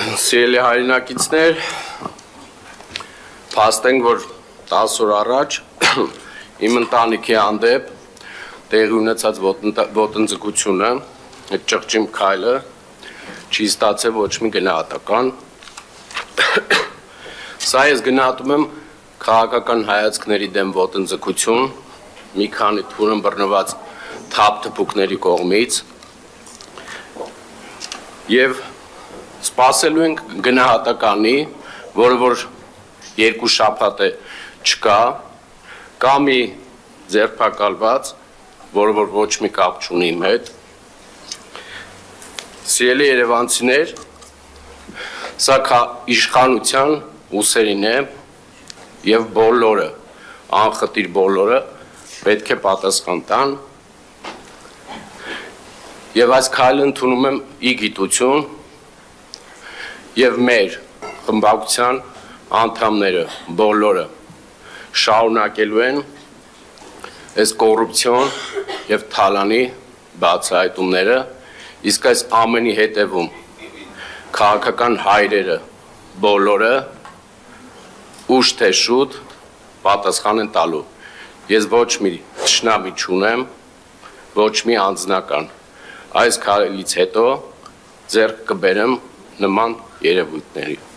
Սիրելի հայրենակիցներ, փաստենք, որ 10 օր առաջ իմ ընտանիքի հանդեպ տեղի ունեցած ոտնձգությունը, այդ ճղճիմ քայլը չի ստացել ոչ մի գնահատական։ Սա ես գնահատում եմ քաղաքական հայացքների դեմ ոտնձգություն, մի քանի թուրն բռնված թափթփուկների կողմից եւ սպասելու ենք գնահատականի, որը որ 2 շաբաթ է չկա, կա մի ձերբակալված, որը որ ոչ մի կապ չունի իմ հետ։ Սիրելի երևանցիներ, սա իշխանության ուսերին է եւ բոլորը, անխտիր բոլորը պետք է պատասխան տան եւ այս քայլը ընդունում եմ ի գիտություն եւ մեր խմբակցության անդամները բոլորը շարունակելու են այս կոռուպցիոն եւ թալանի բացահայտումները, իսկ այս ամենի հետևում քաղաքական հայրերը բոլորը ուշ թե շուտ պատասխան են տալու։ Ես ոչ մի թշնամի չունեմ, ոչ մի անձնական։ Այս քայլից հետո ձեռք կբերեմ նման երևույթների։